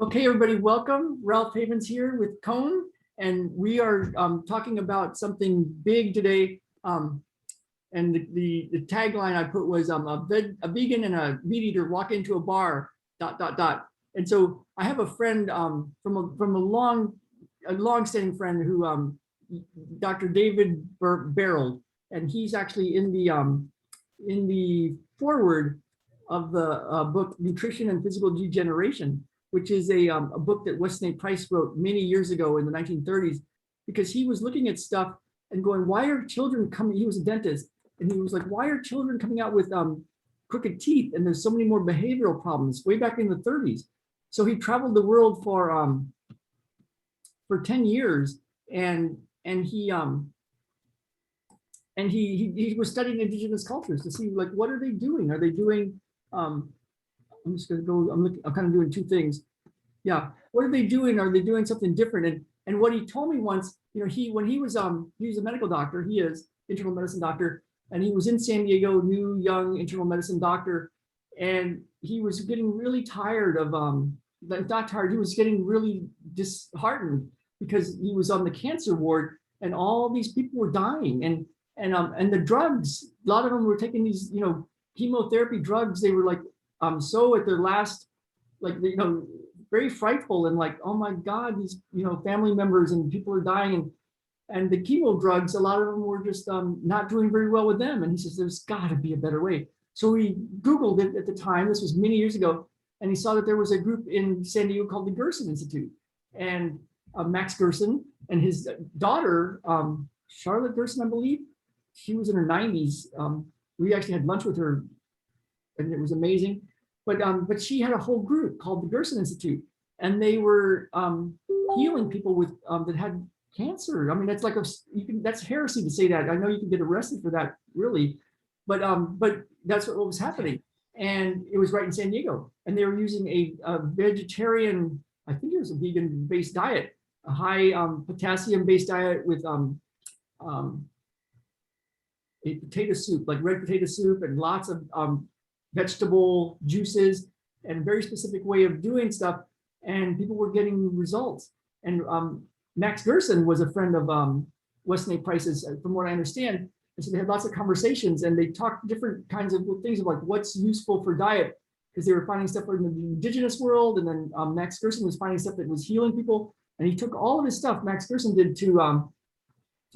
Okay, everybody, welcome. Ralph Havens here with Koen, and we are talking about something big today. And the tagline I put was a vegan and a meat eater walk into a bar, ... And so I have a friend from a long-standing friend who Dr. David Barrel, and he's actually in the foreword of the book Nutrition and Physical Degeneration, which is a book that Wesley Price wrote many years ago in the 1930s, because he was looking at stuff and going, why are children coming? He was a dentist, and he was like, why are children coming out with crooked teeth? And there's so many more behavioral problems way back in the 30s. So he traveled the world for 10 years, and he was studying indigenous cultures to see, like, what are they doing? Are they doing I'm just going to go, I'm kind of doing two things. Yeah. What are they doing? Are they doing something different? And what he told me once, you know, when he was a medical doctor, he is internal medicine doctor, and he was in San Diego, new, young internal medicine doctor. And he was getting really tired of, not tired, he was getting really disheartened because he was on the cancer ward and all these people were dying. And the drugs, a lot of them were taking these, you know, chemotherapy drugs. They were like, so at their last, like, you know, very frightful, and like, oh my God, these, you know, family members and people are dying, and the chemo drugs, a lot of them were just not doing very well with them. And he says, there's got to be a better way. So he Googled it at the time. This was many years ago, and he saw that there was a group in San Diego called the Gerson Institute, and Max Gerson and his daughter, Charlotte Gerson, I believe, she was in her 90s. We actually had lunch with her, and it was amazing. But she had a whole group called the Gerson Institute, and they were healing people with that had cancer. I mean, that's like that's heresy to say that. I know you can get arrested for that, really, but that's what was happening, and it was right in San Diego. And they were using a vegetarian, I think it was a vegan-based diet, a high potassium-based diet with a potato soup, like red potato soup, and lots of vegetable juices, and a very specific way of doing stuff, and people were getting results. And Max Gerson was a friend of Wesley Price's, from what I understand. And so they had lots of conversations, and they talked different kinds of things of like what's useful for diet, because they were finding stuff in the indigenous world, and then Max Gerson was finding stuff that was healing people. And he took all of his stuff, Max Gerson did, to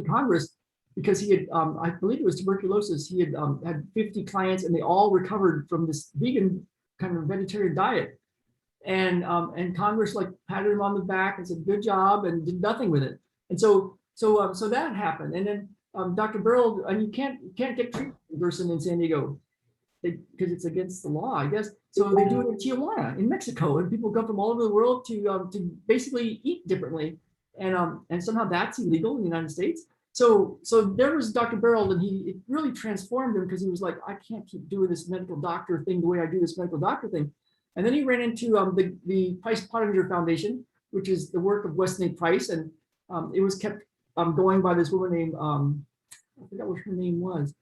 Congress, because he had, I believe it was tuberculosis. He had had 50 clients, and they all recovered from this vegan kind of vegetarian diet. And Congress like patted him on the back and said, "Good job," and did nothing with it. And so that happened. And then Dr. Burrell, and you can't get treatment for Gerson in San Diego because it's against the law, I guess. So they do it in Tijuana, in Mexico, and people come from all over the world to basically eat differently, and somehow that's illegal in the United States. So there was Dr. Barrel, and it really transformed him, because he was like, I can't keep doing this medical doctor thing the way I do this medical doctor thing. And then he ran into the Price Pottinger Foundation, which is the work of Wesley Price, and it was kept going by this woman named, I forgot what her name was,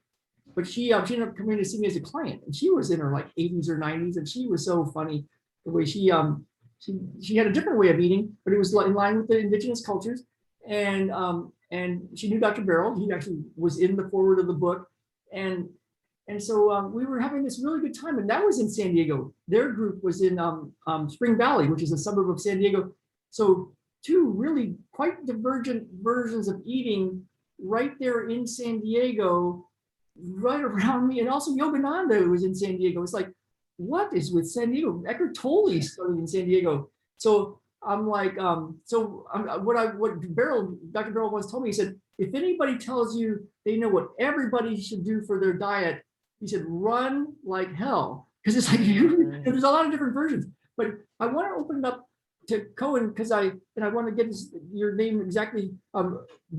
but she ended up coming to see me as a client, and she was in her like 80s or 90s, and she was so funny the way she had a different way of eating, but it was in line with the indigenous cultures. And she knew Dr. Barrel. He actually was in the foreword of the book. And so we were having this really good time. And that was in San Diego. Their group was in Spring Valley, which is a suburb of San Diego. So two really quite divergent versions of eating right there in San Diego, right around me. And also Yogananda was in San Diego. It's like, what is with San Diego? Eckhart Tolle started in San Diego. So I'm like, what Dr. Barrel once told me, he said, if anybody tells you they know what everybody should do for their diet, he said, run like hell. Because it's like, there's a lot of different versions. But I want to open it up to Koen, because I want to get your name exactly.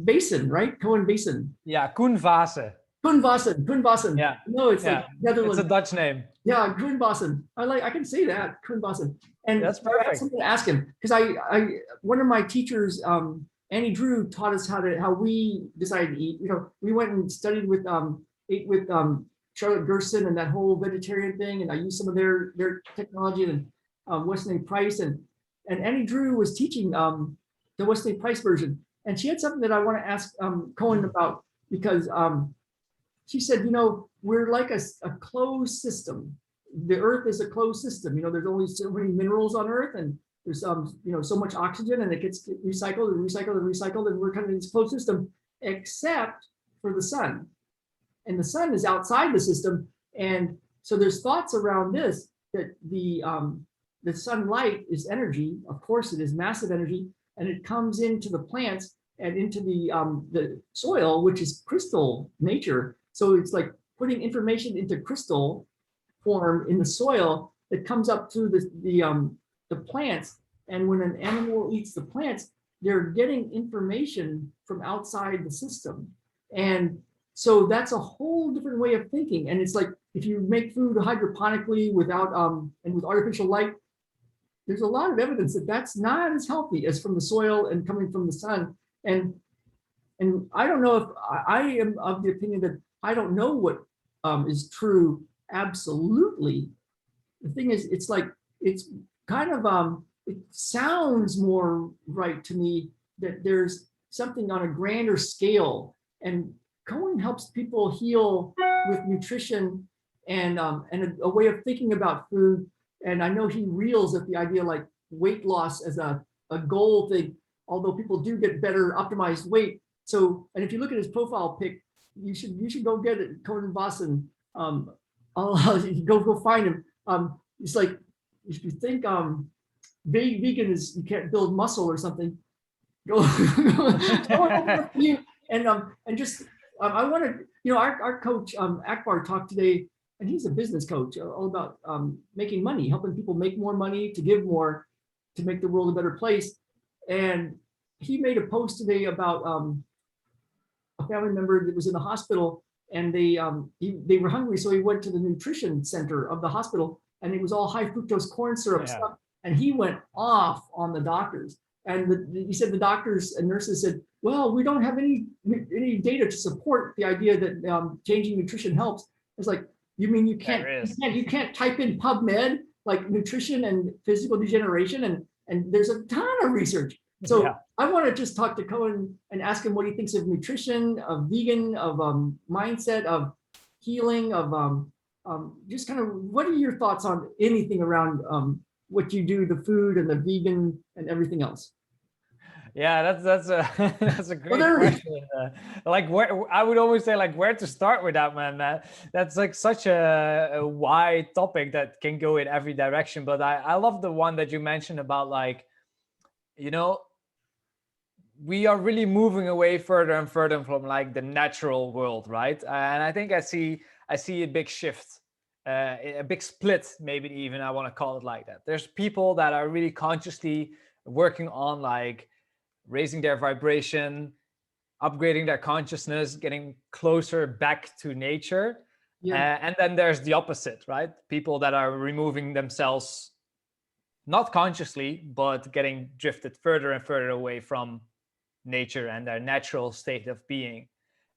Basin, right? Koen Basin. Yeah, Koen Vaassen. Koen Vaassen. Yeah. No, it's like Netherlands. It's a Dutch name. Yeah, Koen Vaassen. I can say that, Koen Vaassen. And that's perfect. I have something to ask him, because one of my teachers, Annie Drew, taught us how we decided to eat. You know, we went and studied with ate with Charlotte Gerson and that whole vegetarian thing, and I used some of their technology, and Wesley Price and Annie Drew was teaching the Wesley Price version, and she had something that I want to ask Koen about, because she said, we're like a closed system. The Earth is a closed system. There's only so many minerals on Earth, and there's so much oxygen, and it gets recycled and recycled and recycled, and we're kind of in this closed system, except for the sun. And the sun is outside the system. And so there's thoughts around this, that the sunlight is energy. Of course, it is massive energy, and it comes into the plants and into the soil, which is crystal nature. So it's like putting information into crystal form in the soil that comes up through the plants. And when an animal eats the plants, they're getting information from outside the system. And so that's a whole different way of thinking. And it's like, if you make food hydroponically without and with artificial light, there's a lot of evidence that that's not as healthy as from the soil and coming from the sun. And I don't know if I am of the opinion that I don't know what is true absolutely. The thing is, it's like, it's kind of it sounds more right to me that there's something on a grander scale, and Koen helps people heal with nutrition and a way of thinking about food. And I know he reels at the idea like weight loss as a goal thing, although people do get better optimized weight. So, and if you look at his profile pic, you should go get it, Koen Vossen. Go find him. It's like, if you think vegan is you can't build muscle or something, go and just I want to, our coach Akbar talked today, and he's a business coach, all about making money, helping people make more money, to give more, to make the world a better place. And he made a post today about a family member that was in the hospital, and they were hungry, so he went to the nutrition center of the hospital, and it was all high fructose corn syrup stuff, and he went off on the doctors. And he said the doctors and nurses said, well, we don't have any data to support the idea that changing nutrition helps. It's like, you mean you can't type in PubMed like nutrition and physical degeneration, and there's a ton of research. So I want to just talk to Koen and ask him what he thinks of nutrition, of vegan, of mindset, of healing, of just kind of, what are your thoughts on anything around what you do, the food and the vegan and everything else? Yeah, that's a great question. Like, where I would always say, like, where to start with that, man. That's like such a wide topic that can go in every direction. But I love the one that you mentioned about, like, we are really moving away further and further from like the natural world, right? And I think I see a big shift, a big split, maybe even I want to call it like that. There's people that are really consciously working on like raising their vibration, upgrading their consciousness, getting closer back to nature. And then there's the opposite, right? People that are removing themselves, not consciously, but getting drifted further and further away from nature and their natural state of being.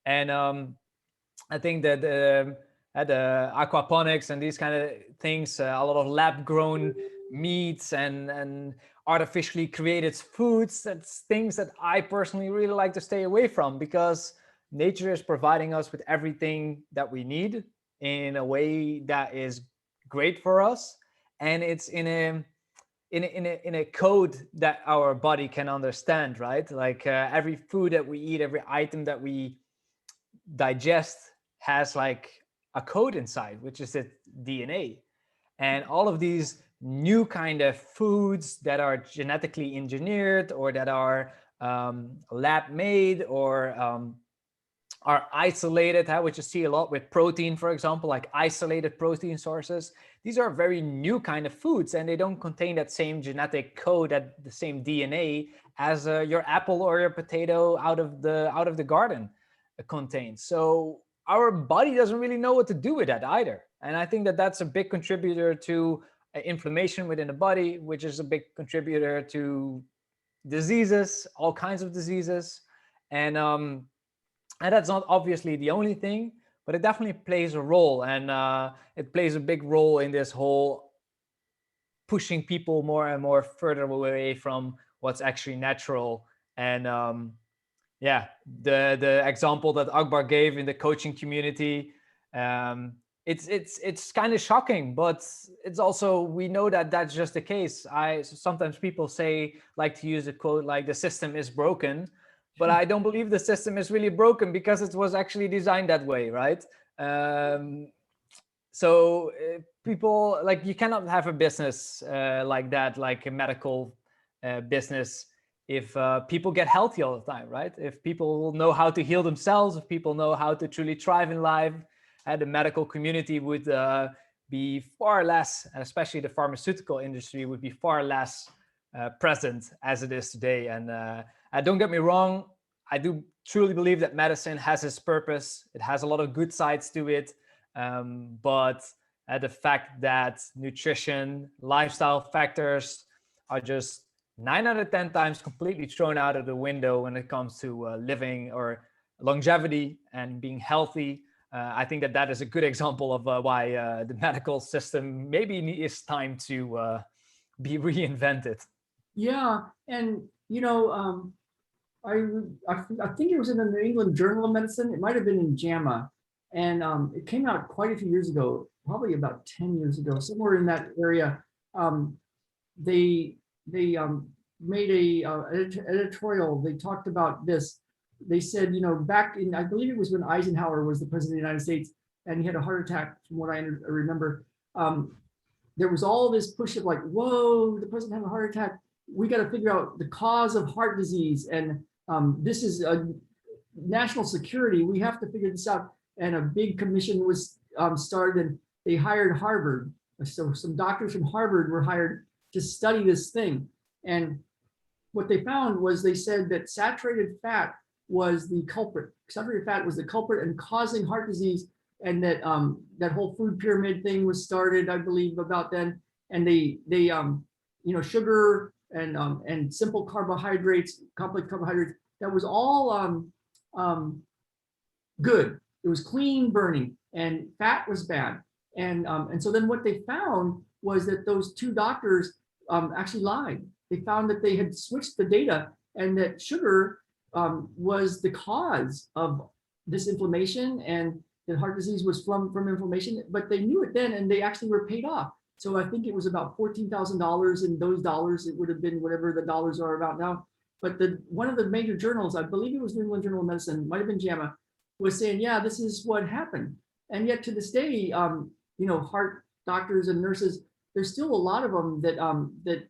And I think that the aquaponics and these kind of things, a lot of lab grown meats and artificially created foods, that's things that I personally really like to stay away from, because nature is providing us with everything that we need in a way that is great for us, and it's in a code that our body can understand, right? Like every food that we eat, every item that we digest has like a code inside, which is the DNA. And all of these new kind of foods that are genetically engineered, or that are lab made, or are isolated, which you see a lot with protein, for example, like isolated protein sources. These are very new kind of foods, and they don't contain that same genetic code, that the same DNA as your apple or your potato out of the garden contains. So our body doesn't really know what to do with that either. And I think that that's a big contributor to inflammation within the body, which is a big contributor to diseases, all kinds of diseases. And that's not obviously the only thing, but it definitely plays a role, and it plays a big role in this whole pushing people more and more further away from what's actually natural. And yeah, the example that Akbar gave in the coaching community, it's kind of shocking, but it's also, we know that that's just the case. Sometimes people like to use a quote like the system is broken, but I don't believe the system is really broken because it was actually designed that way, right? So people, like, you cannot have a business like that, like a medical business, if people get healthy all the time, right? If people know how to heal themselves, if people know how to truly thrive in life, the medical community would be far less, and especially the pharmaceutical industry would be far less present as it is today. And don't get me wrong, I do truly believe that medicine has its purpose. It has a lot of good sides to it. But the fact that nutrition, lifestyle factors are just 9 out of 10 times completely thrown out of the window when it comes to living or longevity and being healthy. I think that is a good example of why the medical system maybe is time to be reinvented. Yeah, and I think it was in the New England Journal of Medicine. It might have been in JAMA, and it came out quite a few years ago, probably about 10 years ago, somewhere in that area. They made a editorial. They talked about this. They said, back in, I believe it was when Eisenhower was the president of the United States, and he had a heart attack, from what I remember. There was all this push of like, whoa, the president had a heart attack. We got to figure out the cause of heart disease, and this is a national security. We have to figure this out. And a big commission was started, and they hired Harvard. So some doctors from Harvard were hired to study this thing. And what they found was, they said that saturated fat was the culprit. Saturated fat was the culprit and causing heart disease. And that that whole food pyramid thing was started, I believe, about then. And they sugar and simple carbohydrates, complex carbohydrates, that was all good. It was clean burning, and fat was bad. And so then what they found was that those two doctors actually lied. They found that they had switched the data, and that sugar was the cause of this inflammation, and that heart disease was from inflammation. But they knew it then, and they actually were paid off. So I think it was about $14,000, and those dollars, it would have been whatever the dollars are about now. But one of the major journals, I believe it was New England Journal of Medicine, might have been JAMA, was saying, yeah, this is what happened. And yet to this day, heart doctors and nurses, there's still a lot of them that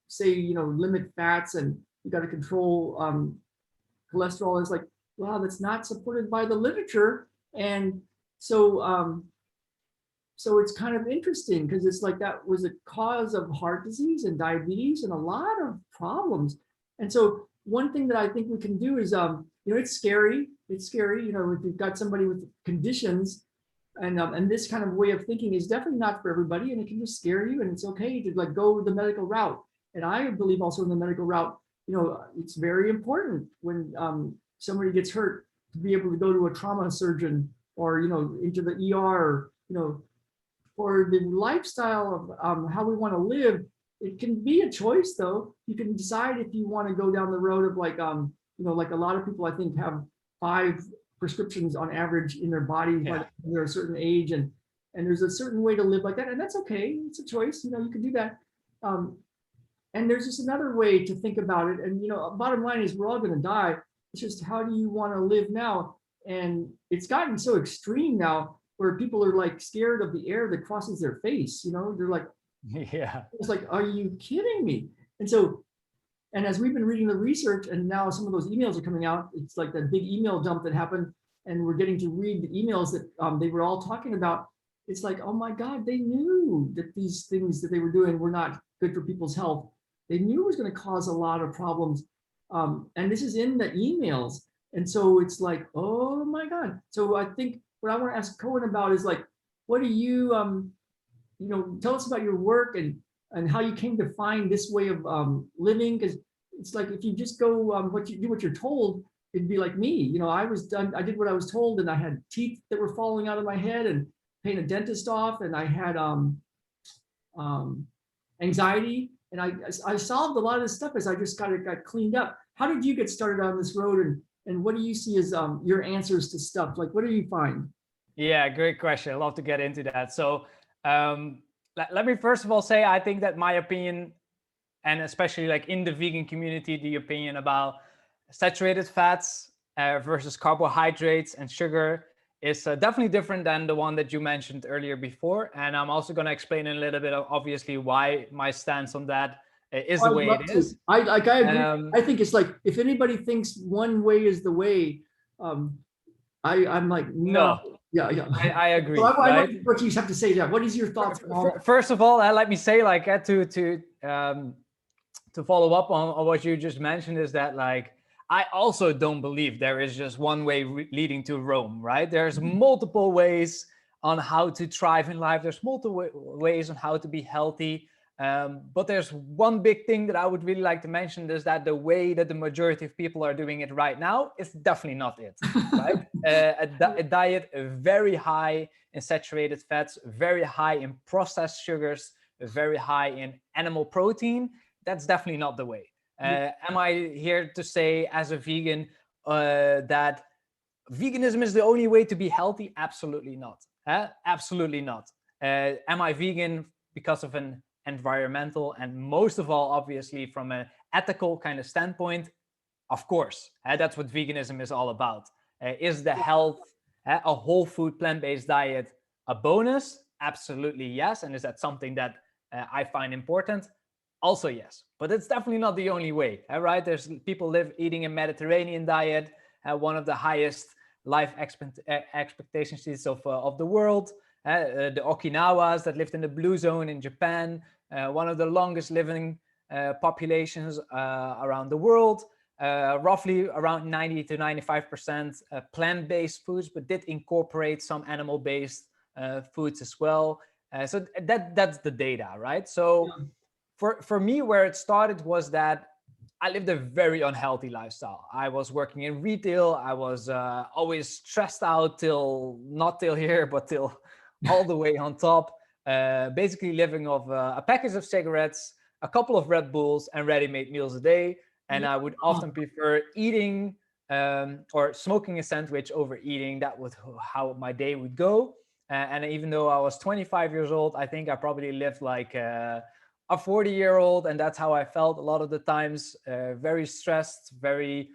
say limit fats, and you got to control cholesterol. It's like, wow, that's not supported by the literature. And so so it's kind of interesting, because it's like that was a cause of heart disease and diabetes and a lot of problems. And so one thing that I think we can do is, it's scary. It's scary, if you've got somebody with conditions, and this kind of way of thinking is definitely not for everybody, and it can just scare you, and it's okay to like go the medical route. And I believe also in the medical route, it's very important when somebody gets hurt to be able to go to a trauma surgeon, or into the ER, for the lifestyle of how we want to live. It can be a choice, though. You can decide if you want to go down the road of like like a lot of people, I think, have 5 prescriptions on average in their body by they're a certain age, and there's a certain way to live like that, and that's okay. It's a choice. You can do that. And there's just another way to think about it. And bottom line is, we're all going to die. It's just, how do you want to live now? And it's gotten so extreme now, where people are like scared of the air that crosses their face. They're like, yeah, it's like, are you kidding me? And so, and as we've been reading the research, and now some of those emails are coming out, it's like that big email dump that happened, and we're getting to read the emails that they were all talking about. It's like, oh my God, they knew that these things that they were doing were not good for people's health. They knew it was going to cause a lot of problems. And this is in the emails. And so it's like, oh my God. So I think what I want to ask Koen about is like, what do you, tell us about your work, and how you came to find this way of living. Because it's like, if you just go what you're told, it'd be like me. You know, I did what I was told, and I had teeth that were falling out of my head and paying a dentist off, and I had um, anxiety, and I solved a lot of this stuff as I just got cleaned up. How did you get started on this road, and what do you see as your answers to stuff? Like, what do you find? Yeah, great question. I'd love to get into that. So let me first of all say, I think that my opinion, and especially like in the vegan community, the opinion about saturated fats versus carbohydrates and sugar is definitely different than the one that you mentioned earlier before. And I'm also going to explain in a little bit of obviously why my stance on that is the I'd way love it to. is. I agree. I think it's like, if anybody thinks one way is the way, um, I'm like, no. No, Yeah, yeah. I So agree, I right? want what you have to say. Yeah. What is your thoughts on all that? First of all, let me say, like, to follow up on what you just mentioned, is that, like, I also don't believe there is just one way leading to Rome, right? There's multiple ways on how to thrive in life. There's multiple ways on how to be healthy. But there's one big thing that I would really like to mention, is that the way that the majority of people are doing it right now is definitely not it, right? A diet very high in saturated fats, very high in processed sugars, very high in animal protein. That's definitely not the way. Am I here to say as a vegan that veganism is the only way to be healthy? Absolutely not. Absolutely not. Am I vegan because of an environmental, and most of all, obviously, from an ethical kind of standpoint? Of course. That's what veganism is all about. Is the health, a whole food, plant-based diet, a bonus? Absolutely yes. And is that something that I find important? Also yes. But it's definitely not the only way, right? There's people eating a Mediterranean diet, one of the highest life expectations of the world. The Okinawas that lived in the blue zone in Japan, one of the longest living populations around the world. Roughly around 90 to 95% plant-based foods, but did incorporate some animal-based foods as well. So that's the data, right? So for me, where it started was that I lived a very unhealthy lifestyle. I was working in retail. I was always stressed out not till here, but till all the way on top. Basically living off a package of cigarettes, a couple of Red Bulls, and ready-made meals a day. And I would often prefer eating or smoking a sandwich over eating. That was how my day would go. And even though I was 25 years old, I think I probably lived like a 40-year-old, and that's how I felt a lot of the times. Very stressed, very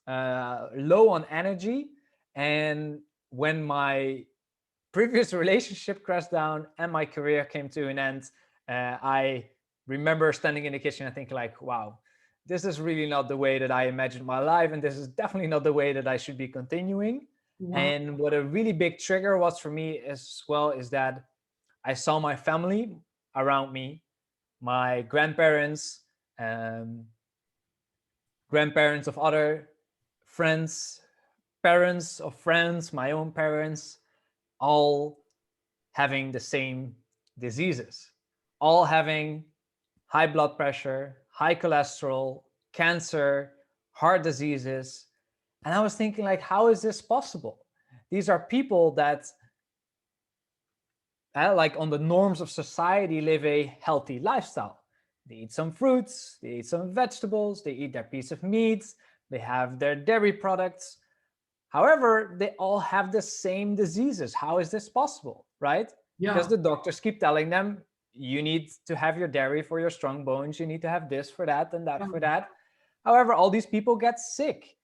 low on energy. And when my previous relationship crashed down and my career came to an end, I remember standing in the kitchen and thinking, like, wow, this is really not the way that I imagined my life, and this is definitely not the way that I should be continuing. Wow. And what a really big trigger was for me as well is that I saw my family around me, my grandparents, grandparents of other friends, parents of friends, my own parents, all having the same diseases, all having high blood pressure, high cholesterol, cancer, heart diseases. And I was thinking, like, how is this possible? These are people that, like on the norms of society, live a healthy lifestyle. They eat some fruits, they eat some vegetables, they eat their piece of meat, they have their dairy products. However, they all have the same diseases. How is this possible, right? Yeah. Because the doctors keep telling them, you need to have your dairy for your strong bones, you need to have this for that and that for that. However, all these people get sick.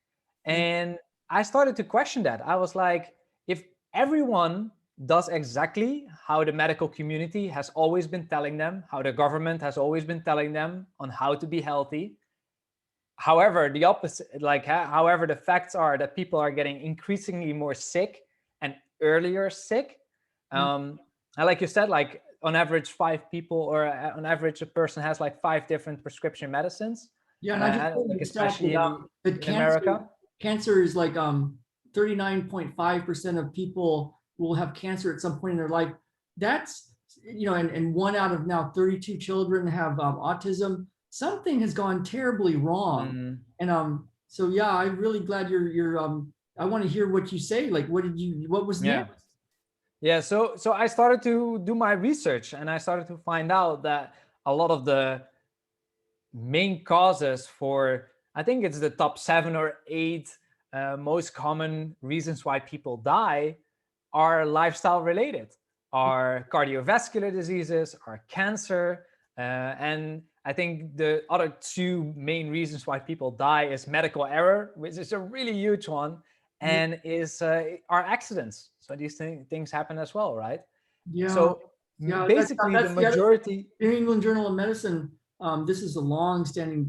And I started to question that. I was like, if everyone does exactly how the medical community has always been telling them, how the government has always been telling them on how to be healthy, however, the opposite, like, however, the facts are that people are getting increasingly more sick and earlier sick. And like you said, like on average, 5 people, or on average, a person has like 5 different prescription medicines. Yeah, and I just Like especially that in America. cancer is like 39.5% of people will have cancer at some point in their life. That's, you know, and 1 out of now 32 children have autism. Something has gone terribly wrong. And So yeah, I'm really glad you're I want to hear what you say. Like, what was Yeah. next? Yeah, so I started to do my research, and I started to find out that a lot of the main causes for, I think it's the top 7 or 8 most common reasons why people die, are lifestyle related, are cardiovascular diseases, are cancer, and I think the other 2 main reasons why people die is medical error, which is a really huge one, Yeah, and is are accidents. So these things happen as well, right? yeah, So yeah. basically, the That's the other majority. New England Journal of Medicine. This is a long-standing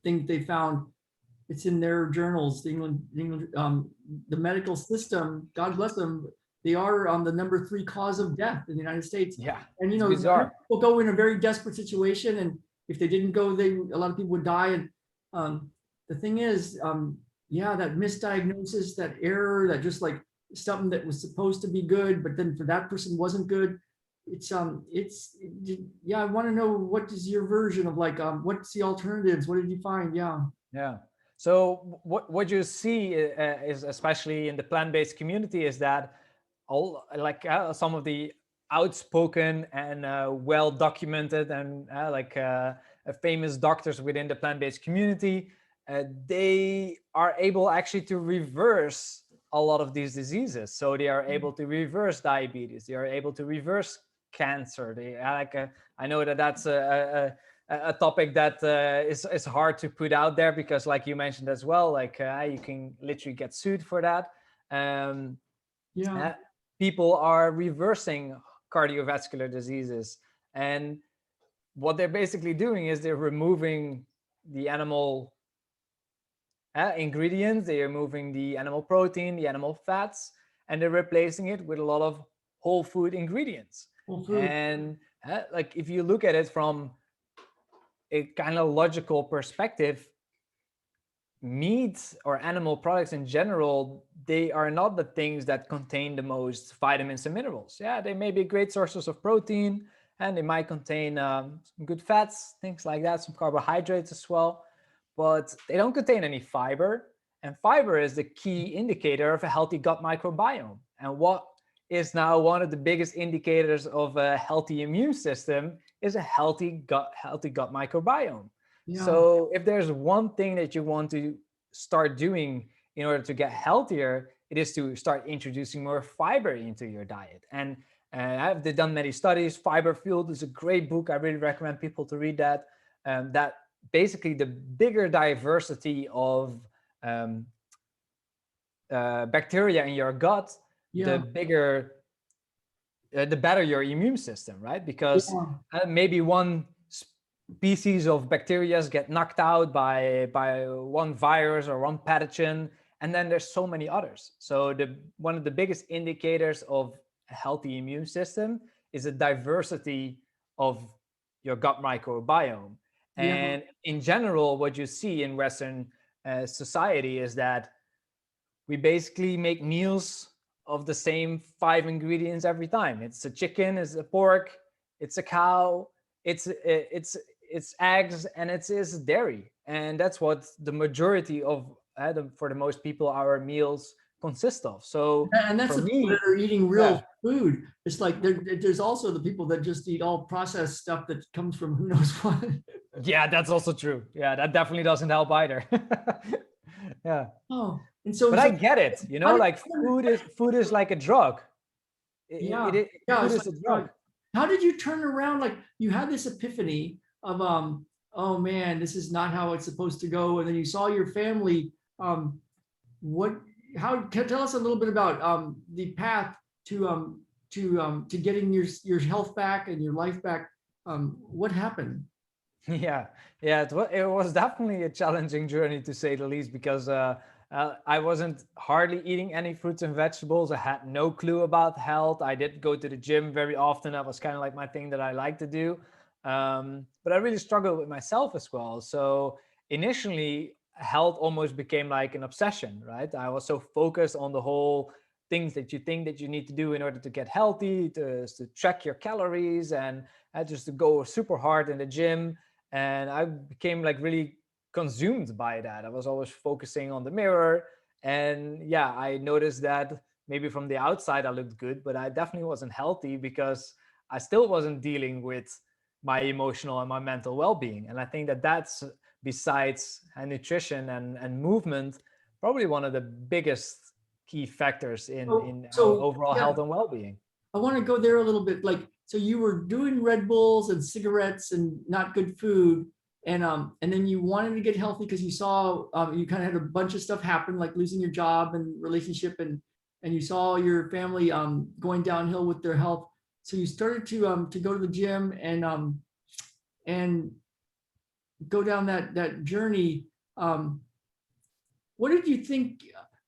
thing they found. It's in their journals. The medical system, God bless them, they are the number 3 cause of death in the United States. Yeah, And it's bizarre. people go in a very desperate situation, and if they didn't go, a lot of people would die. And the thing is, yeah, that misdiagnosis, that error, that just like something that was supposed to be good, but then for that person wasn't good. It's yeah. I want to know, what is your version of like what's the alternatives? What did you find? Yeah. Yeah. So what you see is, especially in the plant-based community, is that some of the outspoken and well documented and famous doctors within the plant-based community, they are able actually to reverse a lot of these diseases. So they are able to reverse diabetes. They are able to reverse cancer. I know that that's a topic that is hard to put out there, because like you mentioned as well, you can literally get sued for that. um, Yeah. uh, People are reversing cardiovascular diseases, and what they're basically doing is they're removing the animal ingredients, they're removing the animal protein, the animal fats, and they're replacing it with a lot of whole food ingredients. Whole food. And if you look at it from a kind of logical perspective, meat or animal products in general, they are not the things that contain the most vitamins and minerals. Yeah, they may be great sources of protein, and they might contain some good fats, things like that, some carbohydrates as well, but they don't contain any fiber. And fiber is the key indicator of a healthy gut microbiome. And what is now one of the biggest indicators of a healthy immune system is a healthy gut microbiome. Yeah. So if there's one thing that you want to start doing in order to get healthier, it is to start introducing more fiber into your diet. And I've done many studies. Fiber Fueled is a great book. I really recommend people to read that. That basically, the bigger diversity of um, bacteria in your gut, the Yeah. bigger, the better your immune system, right? Because Yeah. maybe one species of bacteria get knocked out by one virus or one pathogen, and then there's so many others. So the one of the biggest indicators of a healthy immune system is a diversity of your gut microbiome. Yeah. And in general, what you see in Western society is that we basically make meals of the same 5 ingredients every time. It's a chicken, it's a pork, it's a cow, it's eggs, and it's dairy. And that's what the majority of for the most people, our meals consist of. So And that's for the people that me, are eating yeah, real food. It's like there's also the people that just eat all processed stuff that comes from who knows what. yeah, that's also true. Yeah, that definitely doesn't help either. Yeah, Oh, and but I get it. how did Like food is like a drug. yeah, yeah, Food it's is like a a drug. drug. How did you turn around? Like, you had this epiphany of oh man, this is not how it's supposed to go, and then you saw your family. What how can tell us a little bit about the path to getting your health back and your life back. What happened? Yeah, yeah, it was definitely a challenging journey, to say the least, because I wasn't hardly eating any fruits and vegetables. I had no clue about health. I did go to the gym very often. That was kind of like my thing that I like to do. But I really struggled with myself as well. So initially, health almost became like an obsession, right? I was so focused on the whole things that you think that you need to do in order to get healthy, to track your calories, and just to go super hard in the gym. And I became like really consumed by that. I was always focusing on the mirror. And yeah, I noticed that maybe from the outside I looked good, but I definitely wasn't healthy because I still wasn't dealing with my emotional and my mental well-being. And I think that that's, besides nutrition and movement, probably one of the biggest key factors in our So overall yeah, health and well-being. I want to go there a little bit. Like, so you were doing Red Bulls and cigarettes and not good food, and then you wanted to get healthy because you saw you kind of had a bunch of stuff happen, like losing your job and relationship, and you saw your family going downhill with their health. So you started to go to the gym and go down that journey. Um, what did you think?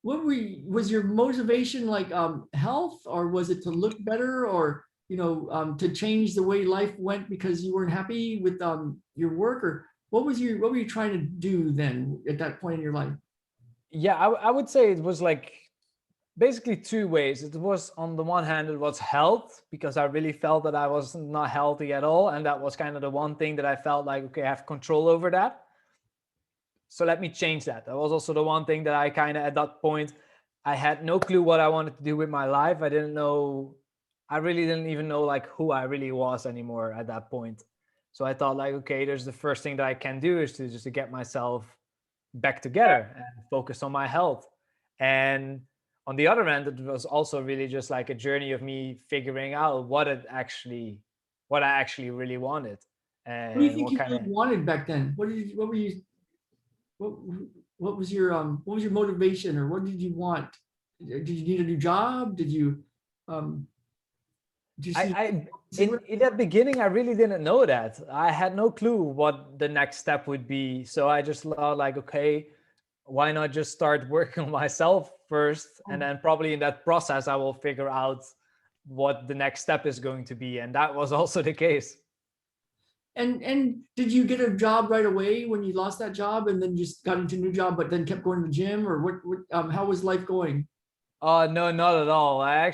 Was your motivation like health, or was it to look better, or to change the way life went because you weren't happy with your work, or what were you trying to do then at that point in your life? Yeah, I would say it was like basically two ways. It was, on the one hand, it was health, because I really felt that I was not healthy at all. And that was kind of the one thing that I felt like, okay, I have control over that. So let me change that. That was also the one thing that I kind of, at that point, I had no clue what I wanted to do with my life. I didn't know, I really didn't even know like who I really was anymore at that point. So I thought like, okay, there's the first thing that I can do is to just to get myself back together and focus on my health. And on the other end, it was also really just like a journey of me figuring out what I actually really wanted, What do you and think what you kind really of. wanted back then? What were you what what was your motivation, or what did you want? Did you need a new job? Um did you I, see I cigarette? in that beginning, I really didn't know that. I had no clue what the next step would be. So I just thought like, okay, why not just start working on myself first, and then probably in that process I will figure out what the next step is going to be. And that was also the case. And did you get a job right away when you lost that job, and then just got into a new job, but then kept going to the gym, or what how was life going? No, not at all. I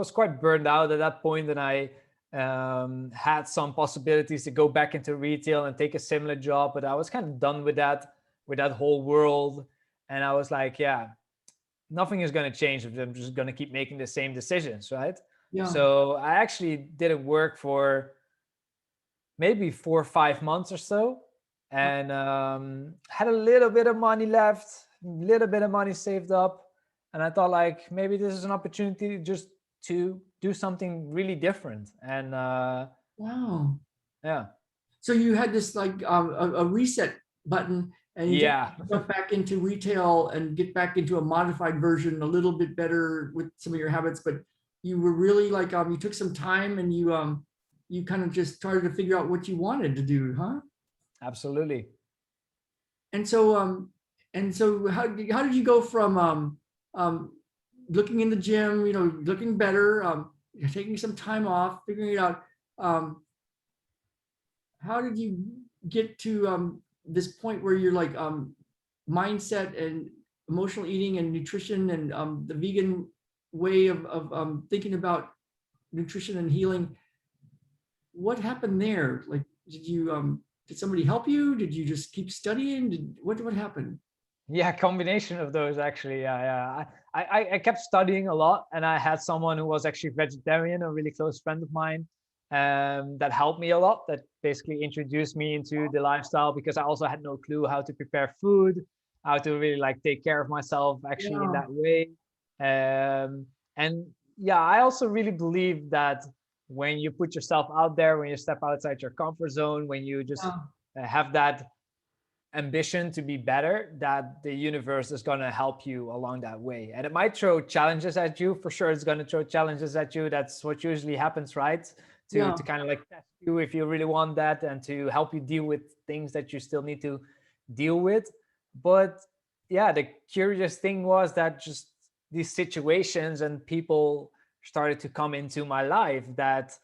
was quite burned out at that point, and I had some possibilities to go back into retail and take a similar job, but I was kind of done with that whole world. And I was like, yeah, nothing is going to change if I'm just going to keep making the same decisions, right? Yeah. So I actually didn't work for maybe 4 or 5 months or so, and had a little bit of money left, a little bit of money saved up. And I thought like, maybe this is an opportunity just to do something really different. And Wow. yeah. So you had this like a reset button, and you didn't Yeah. jump back into retail and get back into a modified version, a little bit better with some of your habits, but you were really like you took some time, and you kind of just started to figure out what you wanted to do, huh? Absolutely. And so how did you go from um looking in the gym, looking better, taking some time off, figuring it out, um how did you get to this point where you're like mindset and emotional eating and nutrition and the vegan way of thinking about nutrition and healing? What happened there? Like, did somebody help you? Did you just keep studying? What happened? Yeah, combination of those actually. Yeah, yeah. I kept studying a lot, and I had someone who was actually vegetarian, a really close friend of mine, that helped me a lot. That basically introduced me into the lifestyle, because I also had no clue how to prepare food, how to really like take care of myself actually in Yeah, that way. And yeah, I also really believe that when you put yourself out there, when you step outside your comfort zone, when you just yeah, have that ambition to be better, that the universe is going to help you along that way. And it might throw challenges at you. For sure, it's going to throw challenges at you. That's what usually happens, right? To yeah. kind of like test you if you really want that, and to help you deal with things that you still need to deal with. But yeah, the curious thing was that just these situations and people started to come into my life that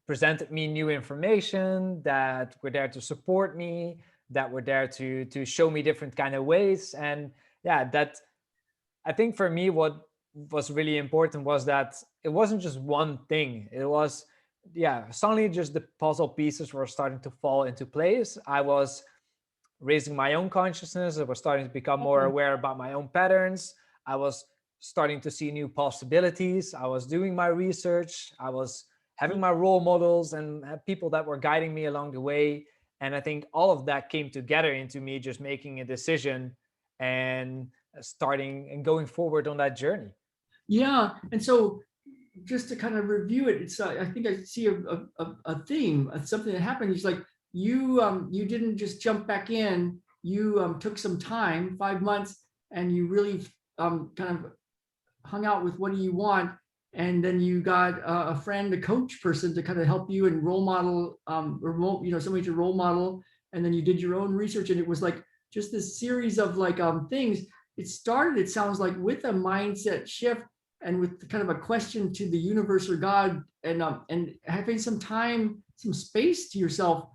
presented me new information, that were there to support me, that were there to show me different kind of ways. And yeah, that, I think for me, what was really important was that it wasn't just one thing. It was, yeah, suddenly just the puzzle pieces were starting to fall into place. I was raising my own consciousness. I was starting to become more aware about my own patterns. I was starting to see new possibilities. I was doing my research. I was having my role models and had people that were guiding me along the way. And I think all of that came together into me just making a decision and starting and going forward on that journey. Yeah. And so just to kind of review it, it's I think I see a theme, something that happened. It's like you didn't just jump back in. You took some time, 5 months, and you really kind of hung out with what do you want, and then you got a friend, a coach person to kind of help you and role model, somebody to role model, and then you did your own research, and it was like just this series of like things. It started, it sounds like, with a mindset shift and with kind of a question to the universe or God, and having some time, some space to yourself.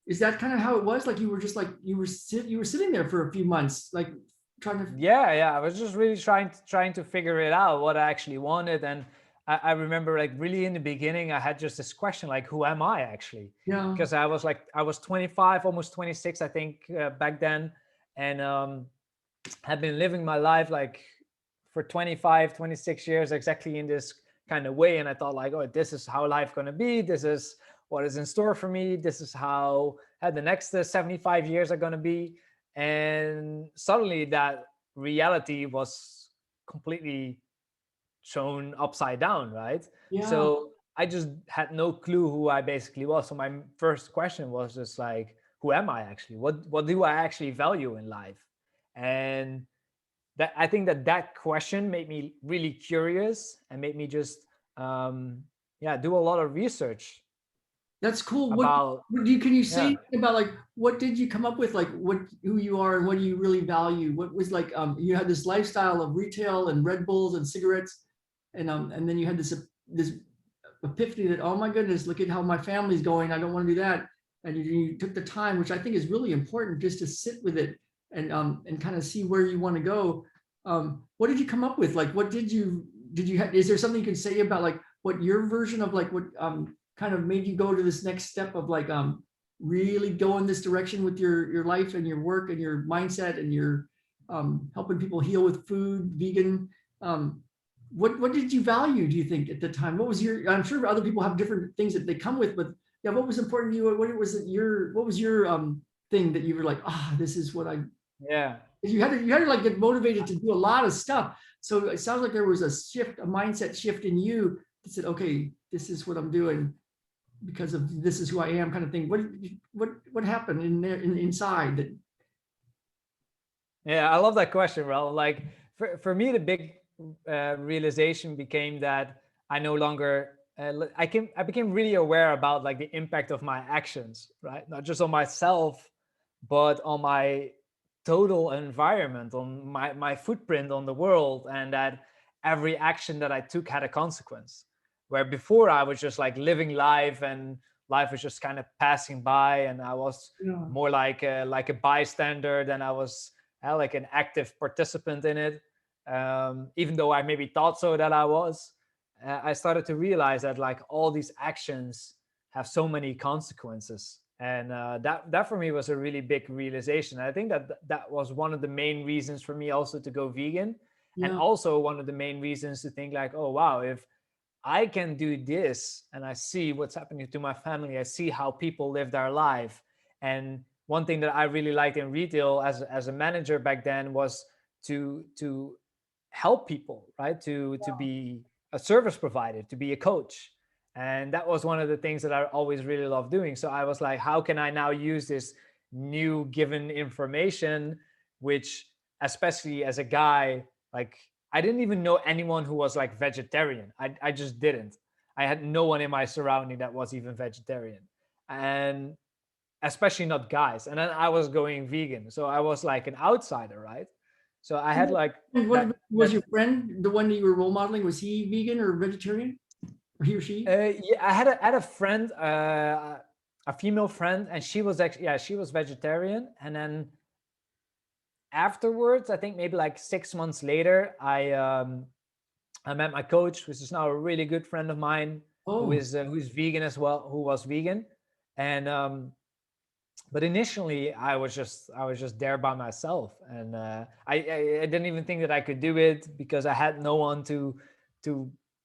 Is that kind of how it was? Like you were just like you were sitting there for a few months, like trying to. Yeah, I was just really trying to figure it out, what I actually wanted. And I remember, like, really in the beginning I had just this question, like, who am I actually? Yeah. Because I was 25, almost 26, I think, back then. And had been living my life like for 25, 26 years exactly in this kind of way. And I thought, like, oh, this is how life going to be. This is what is in store for me. This is how the next 75 years are going to be. And suddenly that reality was completely shown upside down, right? Yeah. So I just had no clue who I basically was. So my first question was just like, who am I actually? What do I actually value in life? And that, I think that question made me really curious and made me just do a lot of research That's cool. about. Can you say Yeah. about, like, what did you come up with? Like who you are and what do you really value? What was like, you had this lifestyle of retail and Red Bulls and cigarettes, and then you had this epiphany that, oh my goodness, look at how my family's going. I don't want to do that. And you took the time, which I think is really important, just to sit with it and kind of see where you want to go. What did you come up with? Like, what did you have? Is there something you can say about like what your version of like what kind of made you go to this next step of like really go in this direction with your life and your work and your mindset and your helping people heal with food, vegan? What did you value, do you think, at the time? What was your, I'm sure other people have different things that they come with, but yeah, what was important to you? What was your thing that you were like, this is what I, Yeah. you had to like get motivated to do a lot of stuff. So it sounds like there was a shift, a mindset shift in you that said, okay, this is what I'm doing because of this is who I am, kind of thing. What happened in there inside that? Yeah, I love that question, Raul. Like, for me, the big realization became that I no longer I became really aware about like the impact of my actions, right? Not just on myself, but on my total environment, on my footprint on the world, and that every action that I took had a consequence. Where before I was just like living life, and life was just kind of passing by, and I was Yeah. more like a bystander than I was like an active participant in it. Even though I maybe thought so that I was, I started to realize that like all these actions have so many consequences, and that for me was a really big realization. I think that was one of the main reasons for me also to go vegan, and Yeah. also one of the main reasons to think like, oh wow, if I can do this and I see what's happening to my family, I see how people live their life. And one thing that I really liked in retail as a manager back then was to help people, right? To be a service provider, to be a coach. And that was one of the things that I always really loved doing. So I was like, how can I now use this new given information, which, especially as a guy, like, I didn't even know anyone who was like vegetarian. I just didn't. I had no one in my surrounding that was even vegetarian. And especially not guys. And then I was going vegan. So I was like an outsider, right? So I had like And what that was that your friend, the one that you were role modeling? Was he vegan or vegetarian, or he or she? yeah, I had a friend, a female friend, and she was actually, yeah, she was vegetarian. And then afterwards, I think maybe like 6 months later, I met my coach, which is now a really good friend of mine, Oh, who's vegan as well, who was vegan. And But initially I was just there by myself, and I didn't even think that I could do it because I had no one to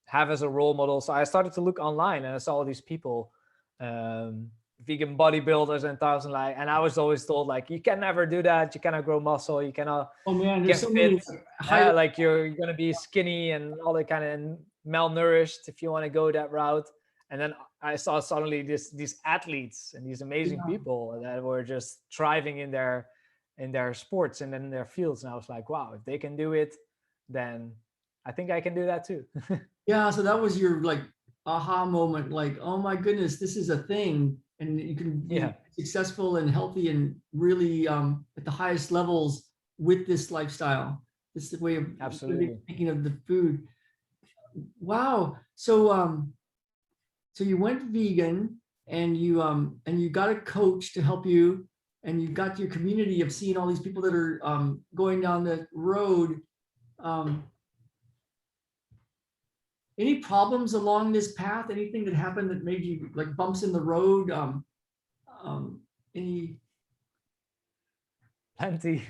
have as a role model. So I started to look online, and I saw all these people, vegan bodybuilders and thousand, like, and I was always told like, you can never do that, you cannot grow muscle, you cannot Oh man, there's get so fit, many highlights. like you're gonna be skinny and all that kind of malnourished if you want to go that route. And then I saw suddenly these athletes and these amazing Yeah. people that were just thriving in their sports and in their fields, and I was like, wow, if they can do it, then I think I can do that too. Yeah, so that was your like aha moment, like, oh my goodness, this is a thing, and you can Yeah, be successful and healthy and really at the highest levels with this lifestyle. This is the way of absolutely. thinking of the food. Wow. So you went vegan and you got a coach to help you, and you got your community of seeing all these people that are going down the road. Um, any problems along this path? Anything that happened that made you like bumps in the road? Any? Plenty.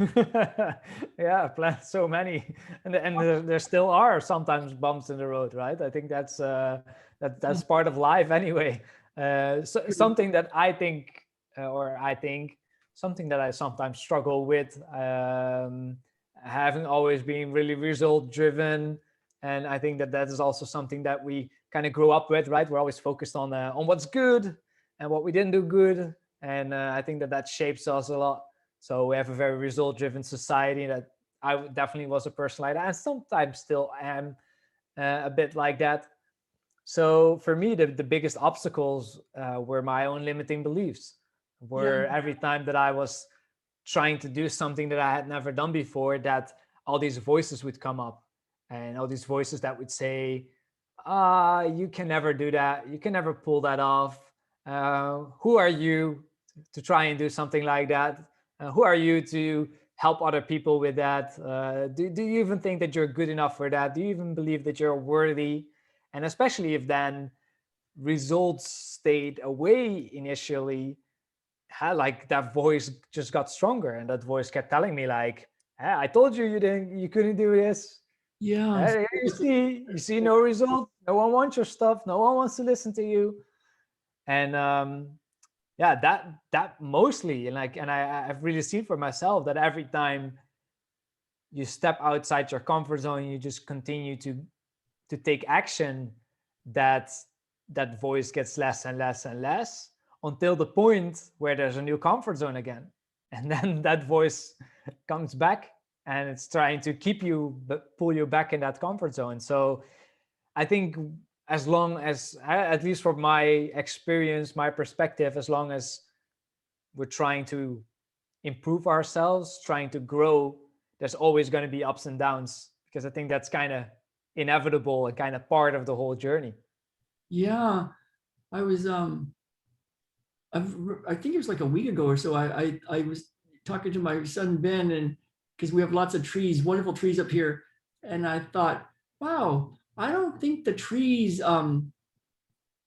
Yeah, so many, and there still are sometimes bumps in the road, right? I think that's part of life anyway. So, something that I think, or I think something that I sometimes struggle with, having always been really result driven, and I think that is also something that we kind of grew up with, right? We're always focused on what's good and what we didn't do good, and I think that shapes us a lot. So we have a very result driven society that definitely was a person like that, and sometimes still am a bit like that. So for me, the biggest obstacles were my own limiting beliefs, Yeah, where every time that I was trying to do something that I had never done before, that all these voices would come up, and all these voices that would say, you can never do that, you can never pull that off. Who are you to try and do something like that? Who are you to help other people with that? Do you even think that you're good enough for that? Do you even believe that you're worthy? And especially if then results stayed away initially, like that voice just got stronger, and that voice kept telling me like, I told you you couldn't do this. yeah. You see no result, no one wants your stuff, no one wants to listen to you. And yeah, that mostly, and like, and I've really seen for myself that every time you step outside your comfort zone, you just continue to take action, that voice gets less and less and less, until the point where there's a new comfort zone again, and then that voice comes back, and it's trying to keep you, pull you back in that comfort zone. So I think, as long as, at least from my experience, my perspective, as long as we're trying to improve ourselves, trying to grow, there's always going to be ups and downs, because I think that's kind of inevitable and kind of part of the whole journey. Yeah, I was I think it was like a week ago or so. I was talking to my son Ben, and because we have lots of trees, wonderful trees up here, and I thought, wow, I don't think the trees kind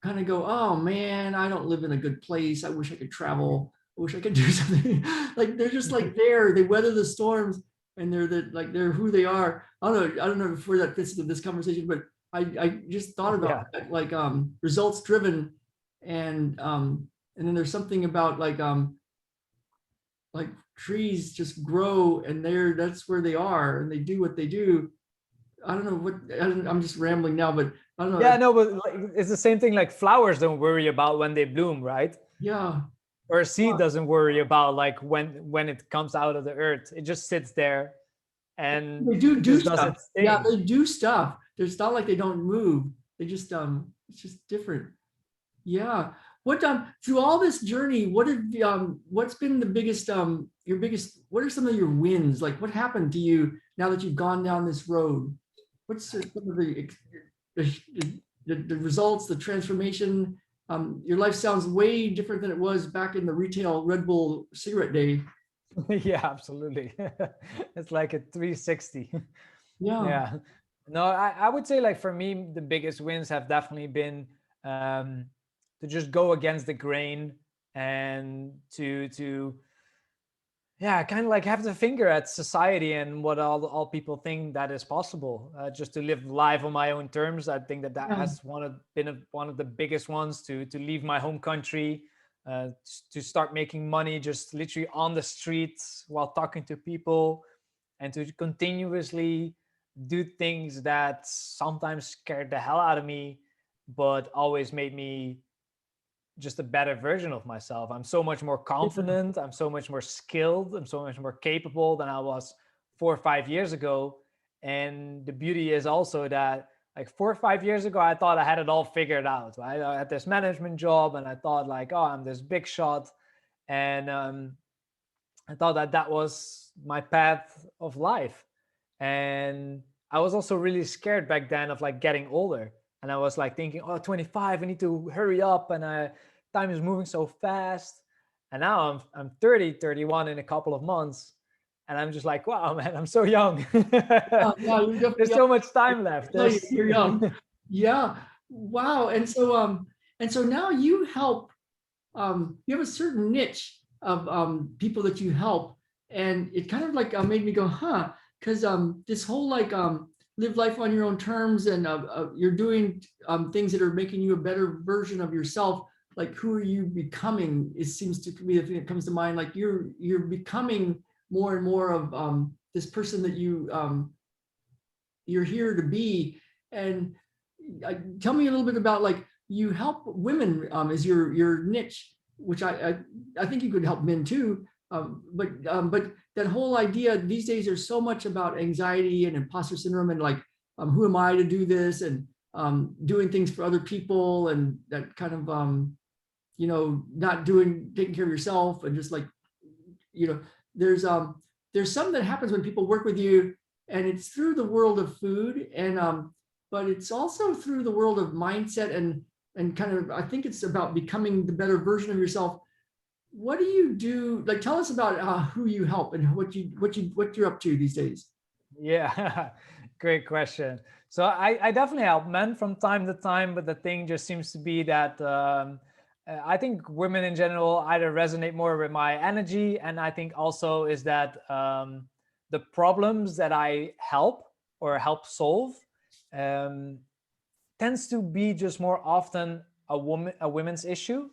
of go, oh man, I don't live in a good place. I wish I could travel. I wish I could do something. Like they're just like there. They weather the storms, and they're who they are. I don't know if that fits into this conversation, but I just thought about Yeah. that, like results driven, and and then there's something about like trees just grow, and that's where they are, and they do what they do. I don't know what I'm just rambling now, but I don't know. Yeah, no, but like, it's the same thing. Like flowers don't worry about when they bloom, right? Yeah. Or a seed doesn't worry about like when it comes out of the earth. It just sits there, and They do it do just does stuff. its Yeah, thing. they do stuff. It's not like they don't move. They just it's just different. Yeah. What through all this journey, what's been the biggest your biggest, what are some of your wins? Like what happened to you now that you've gone down this road? What's some of the results, the transformation? Your life sounds way different than it was back in the retail Red Bull cigarette day. Yeah, absolutely. It's like a 360. Yeah. Yeah. No, I would say, like, for me, the biggest wins have definitely been, to just go against the grain, and to yeah, kind of like have the finger at society and what all people think that is possible. Just to live life on my own terms. I think that that Yeah. has one of the biggest ones, to leave my home country, to start making money just literally on the streets while talking to people, and to continuously do things that sometimes scared the hell out of me, but always made me just a better version of myself. I'm so much more confident. I'm so much more skilled. I'm so much more capable than I was 4 or 5 years ago. And the beauty is also that, like 4 or 5 years ago, I thought I had it all figured out. Right? I had this management job, and I thought like, oh, I'm this big shot, and I thought that that was my path of life. And I was also really scared back then of like getting older. And I was like thinking, oh, 25, I need to hurry up. And time is moving so fast. And now I'm 30, 31 in a couple of months. And I'm just like, wow, man, I'm so young. Yeah, you're definitely There's young. so much I time can left. tell you, There's you're young. Yeah. Wow. And so now you help, you have a certain niche of people that you help. And it kind of like made me go, huh? Because this whole like live life on your own terms, and you're doing things that are making you a better version of yourself. Like, who are you becoming? It seems to be the thing that comes to mind. Like you're becoming more and more of this person that you're here to be. And tell me a little bit about, like, you help women is your niche, which I think you could help men too. But that whole idea these days, there's so much about anxiety and imposter syndrome, and like, who am I to do this, and doing things for other people, and that kind of not taking care of yourself, and just like, you know, there's some that happens when people work with you, and it's through the world of food, and but it's also through the world of mindset, and kind of, I think it's about becoming the better version of yourself. What do you do? Like, tell us about who you help, and what you're up to these days. Yeah, great question. So I definitely help men from time to time, but the thing just seems to be that I think women in general either resonate more with my energy, and I think also is that the problems that I help or help solve um, tends to be just more often a women's issue.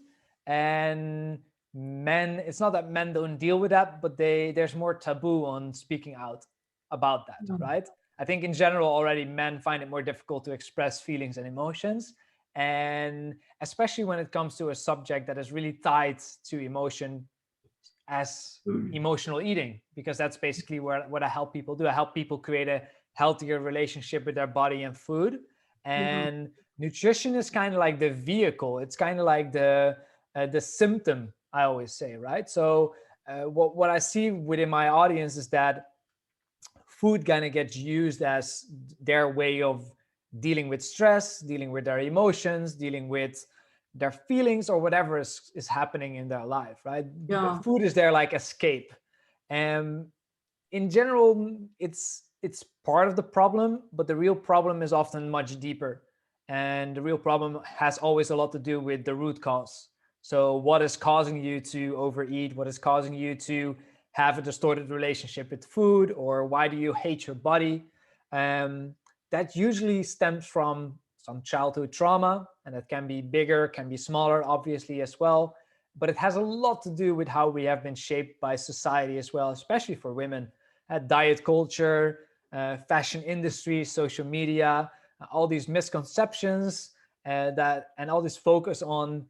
And men, it's not that men don't deal with that, but there's more taboo on speaking out about that, right? I think in general already men find it more difficult to express feelings and emotions, and especially when it comes to a subject that is really tied to emotion, as emotional eating, because that's basically what I help people do. I help people create a healthier relationship with their body and food. Yeah. And nutrition is kind of like the vehicle. It's kind of like the symptom, I always say, right? So what I see within my audience is that food kind of gets used as their way of dealing with stress, dealing with their emotions, dealing with their feelings, or whatever is happening in their life, right? Yeah. Food is their like escape. And in general, it's part of the problem, but the real problem is often much deeper. And the real problem has always a lot to do with the root cause. So what is causing you to overeat? What is causing you to have a distorted relationship with food? Or why do you hate your body? Um, that usually stems from some childhood trauma, and it can be bigger, can be smaller, obviously, as well. But it has a lot to do with how we have been shaped by society as well, especially for women. Diet culture, fashion industry, social media, all these misconceptions, and all this focus on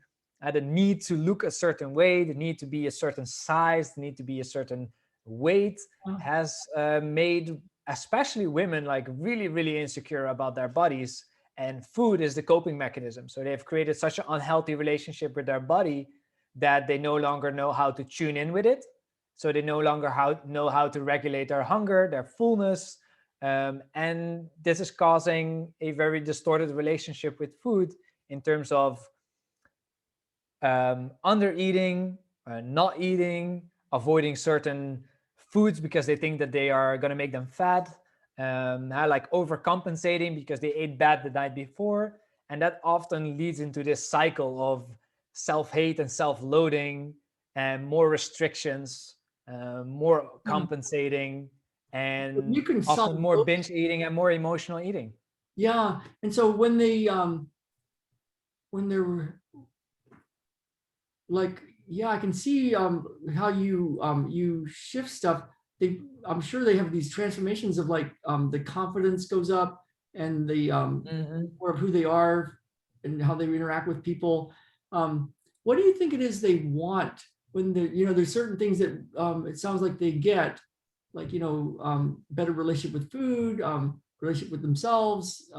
the need to look a certain way, the need to be a certain size, the need to be a certain weight, has made especially women like really, really insecure about their bodies. And food is the coping mechanism. So they've created such an unhealthy relationship with their body that they no longer know how to tune in with it. So they no longer know how to regulate their hunger, their fullness. And this is causing a very distorted relationship with food in terms of under eating, not eating, avoiding certain foods because they think that they are going to make them fat, like overcompensating because they ate bad the night before. And that often leads into this cycle of self-hate and self-loathing, and more restrictions, more Yeah. compensating, You and can solve often more those. binge eating and more emotional eating. Yeah. And so when they're like, yeah, I can see how you shift stuff. I'm sure they have these transformations of like the confidence goes up and the Mhm. more of who they are and how they interact with people. What do you think it is they want when there's certain things that it sounds like they get, like better relationship with food, relationship with themselves,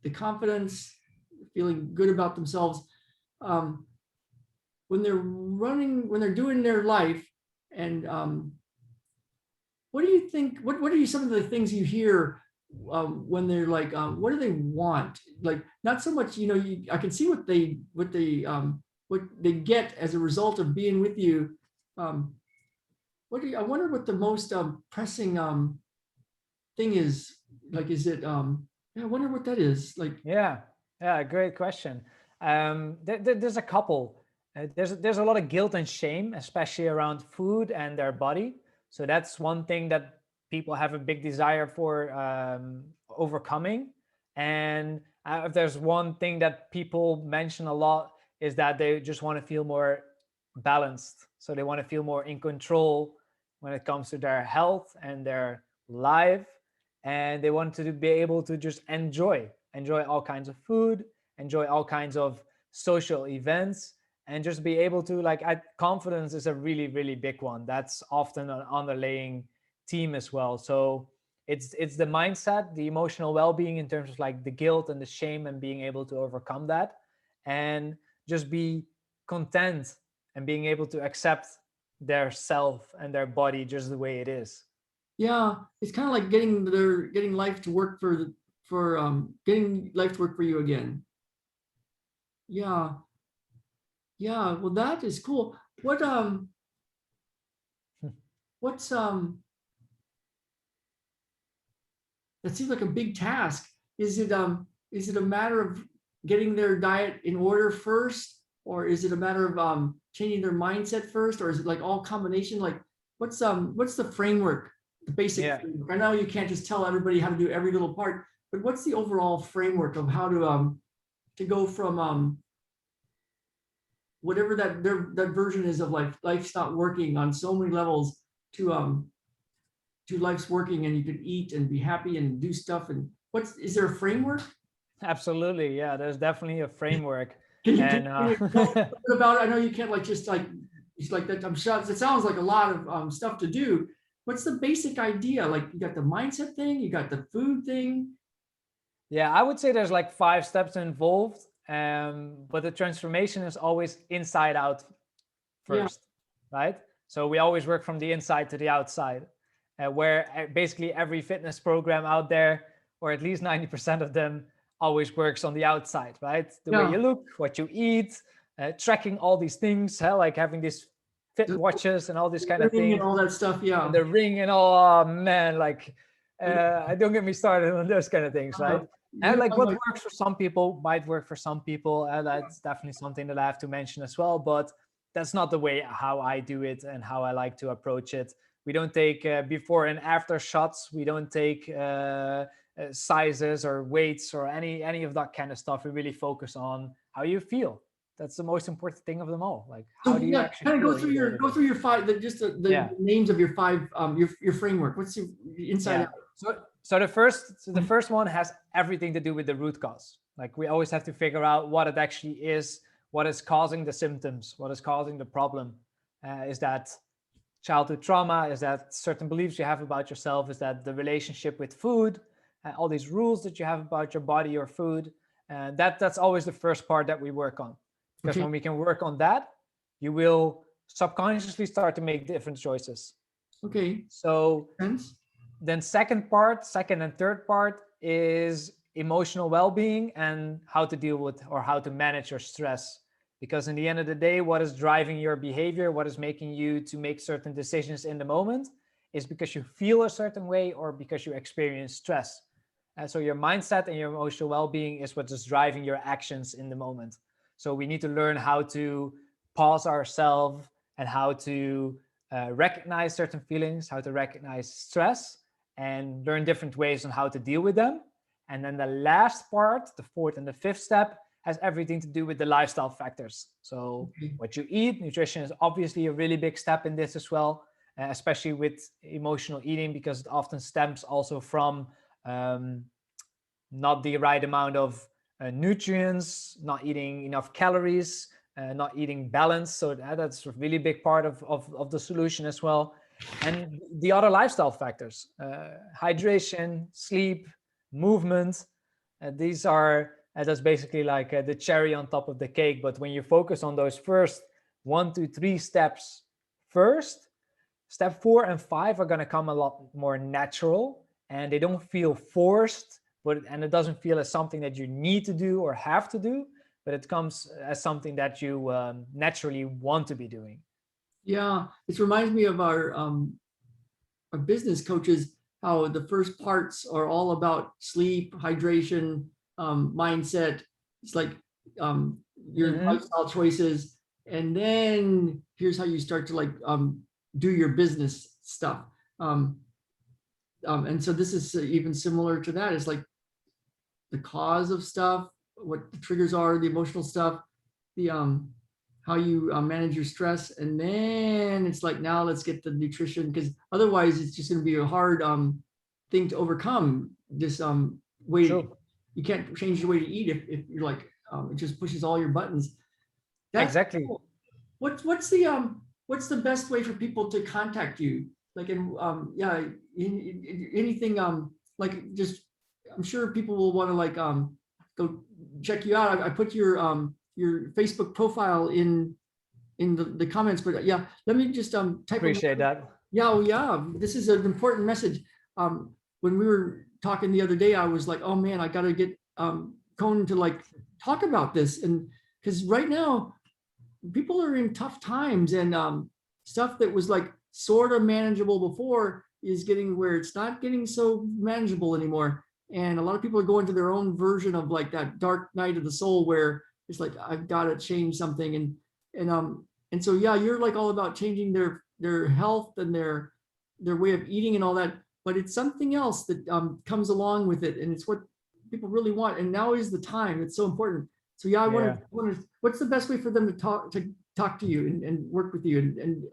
the confidence, feeling good about themselves. Um, when they're when they're doing their life, and what do you think, what are some of the things you hear when they're like, what do they want? Like, not so much, I can see what they get as a result of being with you. Um, I wonder what the most pressing thing is. Like, is it, yeah, I wonder what that is. Like, Yeah, yeah, great question. There's a couple. There's a lot of guilt and shame, especially around food and their body. So that's one thing that people have a big desire for overcoming. And if there's one thing that people mention a lot, is that they just want to feel more balanced. So they want to feel more in control when it comes to their health and their life, and they want to be able to just enjoy all kinds of food, enjoy all kinds of social events, and just be able to confidence is a really, really big one. That's often an underlying theme as well. So it's the mindset, the emotional well-being in terms of like the guilt and the shame, and being able to overcome that, and just be content and being able to accept their self and their body just the way it is. yeah, it's kind of like getting life to work getting life to work for you again. Yeah, yeah. Well, that is cool. What's that seems like a big task. Is it a matter of getting their diet in order first, or is it a matter of changing their mindset first, or is it like all combination? Like, what's the framework, the basic Yeah. framework? I know you can't just tell everybody how to do every little part, but what's the overall framework of how to go from whatever that version is of like life's not working on so many levels to life's working and you can eat and be happy and do stuff. And is there a framework? Absolutely, yeah. There's definitely a framework, Can and you tell us a bit about it? I know you can't like just like it's like that. I'm sure it sounds like a lot of stuff to do. What's the basic idea? Like, you got the mindset thing, you got the food thing. yeah, I would say there's like 5 steps involved, but the transformation is always inside out Yeah, first, right? So we always work from the inside to the outside, where basically every fitness program out there, or at least 90% of them, always works on the outside, right? The way yeah. you look, what you eat, tracking all these things, like having these fit The watches and all these kind of ring and things, all that stuff. and Yeah. the ring and all. Oh man, like don't get me started on those kind of things, right? You And know, like I'm what like, works for some people might work for some people, and that's definitely something that I have to mention as well. But that's not the way how I do it and how I like to approach it. We don't take before and after shots. We don't take sizes or weights or any of that kind of stuff. We really focus on how you feel. That's the most important thing of them all. Like, how so do you yeah, actually kind of feel in the day to go day? through your five, the Yeah. names of your five, your framework. What's the inside Yeah. out? So the first one has everything to do with the root cause. Like, we always have to figure out what it actually is, what is causing the symptoms, what is causing the problem. Is that childhood trauma? Is that certain beliefs you have about yourself? Is that the relationship with food? All these rules that you have about your body or food? And that's always the first part that we work on, because Okay. when we can work on that, you will subconsciously start to make different choices. Okay. So Sense. then second and third part is emotional well-being and how to deal with or how to manage your stress, because in the end of the day, what is driving your behavior, what is making you to make certain decisions in the moment, is because you feel a certain way or because you experience stress. And so your mindset and your emotional well-being is what is driving your actions in the moment. So we need to learn how to pause ourselves and how to recognize certain feelings, how to recognize stress, and learn different ways on how to deal with them. And then the last part, the fourth and the fifth step, has everything to do with the lifestyle factors. So what you eat, nutrition is obviously a really big step in this as well, especially with emotional eating, because it often stems also from not the right amount of nutrients, not eating enough calories, not eating balance. So that's a really big part of the solution as well. And the other lifestyle factors, hydration, sleep, movement, these are, that's basically like the cherry on top of the cake. But when you focus on those first 1 to 3 steps first, step 4 and 5 are going to come a lot more natural, and they don't feel forced, and it doesn't feel as something that you need to do or have to do, but it comes as something that you naturally want to be doing. Yeah, it reminds me of our business coaches, how the first parts are all about sleep, hydration, mindset. It's like your lifestyle choices, and then here's how you start to like do your business stuff. And so this is even similar to that. It's like the cause of stuff, what the triggers are, the emotional stuff, the how you manage your stress, and then it's like, now let's get the nutrition, because otherwise it's just going to be a hard thing to overcome. This way, Sure. You can't change the way to eat if you're like it just pushes all your buttons. That's Exactly. cool. What's the best way for people to contact you? Like anything like, just, I'm sure people will want to like go check you out. I put your Facebook profile in the comments, but yeah, let me just type. Appreciate that. Yeah, oh yeah, this is an important message. When we were talking the other day, I was like, oh man, I got to get Koen to like talk about this, and because right now people are in tough times, and stuff that was like sort of manageable before is getting where it's not getting so manageable anymore. And a lot of people are going to their own version of like that dark night of the soul, where it's like, I've got to change something. And so yeah, you're like all about changing their health and their way of eating and all that, but it's something else that comes along with it, and it's what people really want. And now is the time. It's so important. So yeah, I want to. What's the best way for them to talk to you and work with you and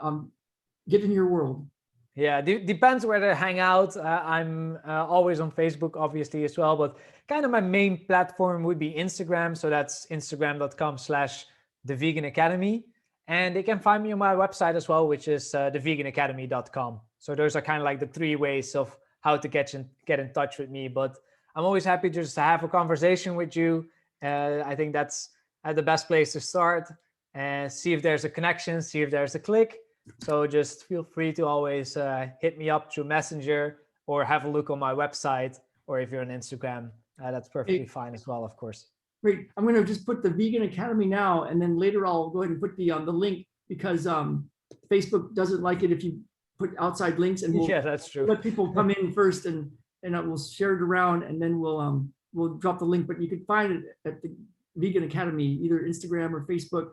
get in your world? Yeah, depends where they hang out. I'm always on Facebook, obviously, as well. But kind of my main platform would be Instagram. So that's instagram.com/TheVegan And they can find me on my website as well, which is TheVeganAcademy.com. So those are kind of like the 3 ways of how to get in touch with me. But I'm always happy just to have a conversation with you. I think that's the best place to start, and see if there's a connection, see if there's a click. So just feel free to always hit me up through Messenger, or have a look on my website, or if you're on Instagram, that's perfectly fine as well, of course. Great. I'm going to just put the Vegan Academy now, and then later I'll go ahead and put the link, because Facebook doesn't like it if you put outside links, and we'll that's true. let people come in first, and we'll share it around, and then we'll drop the link. But you can find it at the Vegan Academy, either Instagram or Facebook,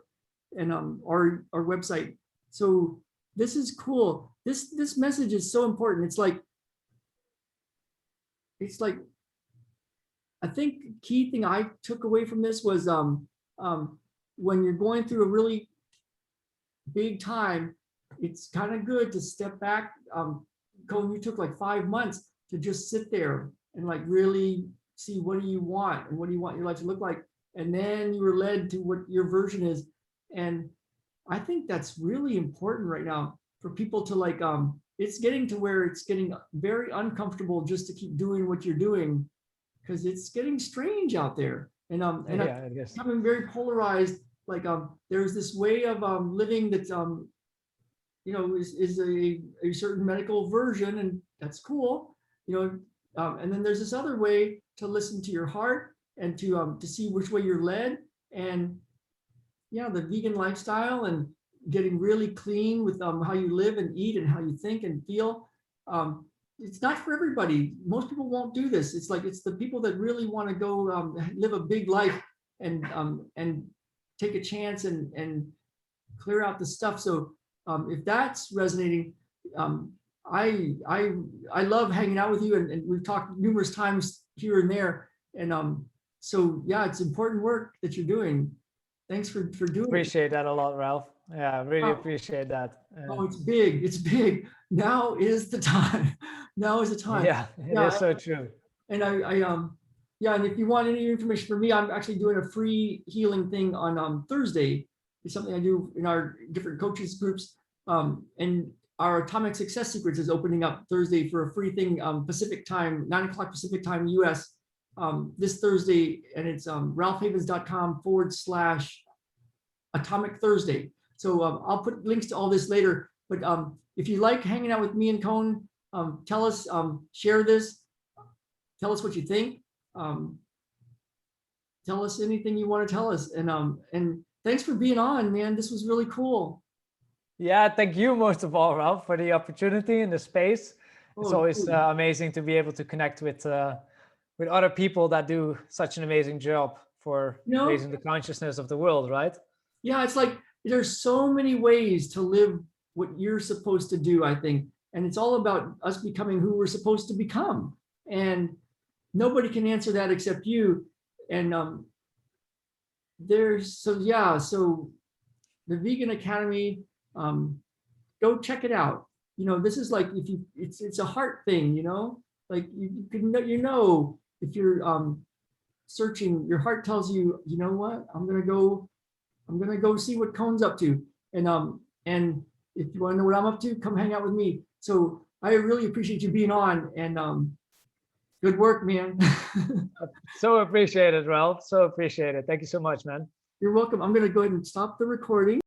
and our website. So this is cool. This message is so important. It's like I think key thing I took away from this was when you're going through a really big time, it's kind of good to step back. Koen, you took like 5 months to just sit there and like really see, what do you want, and what do you want your life to look like, and then you were led to what your version is. And I think that's really important right now for people to like, it's getting to where it's getting very uncomfortable just to keep doing what you're doing, because it's getting strange out there. And I guess becoming very polarized. Like there's this way of living that's is a certain medical version, and that's cool, and then there's this other way to listen to your heart, and to see which way you're led. And yeah, the vegan lifestyle, and getting really clean with how you live and eat and how you think and feel. It's not for everybody. Most people won't do this. It's like, it's the people that really want to go live a big life and take a chance and clear out the stuff. So if that's resonating, I love hanging out with you, and we've talked numerous times here and there. And so yeah, it's important work that you're doing. Thanks for doing it. Appreciate that a lot, Ralph. Yeah, really Oh. appreciate that. Oh, it's big. It's big. Now is the time. Now is the time. Yeah, it is so true. And yeah, and if you want any information from me, I'm actually doing a free healing thing on Thursday. It's something I do in our different coaches groups. And our Atomic Success Secrets is opening up Thursday for a free thing, Pacific time, 9 o'clock Pacific time, US, this Thursday. And it's ralphhavens.com/Atomic Thursday. So I'll put links to all this later. But if you like hanging out with me and Koen, tell us, share this, tell us what you think. Tell us anything you want to tell us. And thanks for being on, man. This was really cool. Yeah, thank you most of all, Ralph, for the opportunity and the space. It's always amazing to be able to connect with other people that do such an amazing job for raising the consciousness of the world, right? Yeah, it's like there's so many ways to live what you're supposed to do, I think. And it's all about us becoming who we're supposed to become. And nobody can answer that except you. And so the Vegan Academy, go check it out. This is like, it's a heart thing, like you can, if you're searching, your heart tells you, you know what, I'm gonna go see what Koen's up to. And if you want to know what I'm up to, come hang out with me. So I really appreciate you being on, and good work, man. So appreciate it, Ralph. So appreciate it. Thank you so much, man. You're welcome. I'm gonna go ahead and stop the recording.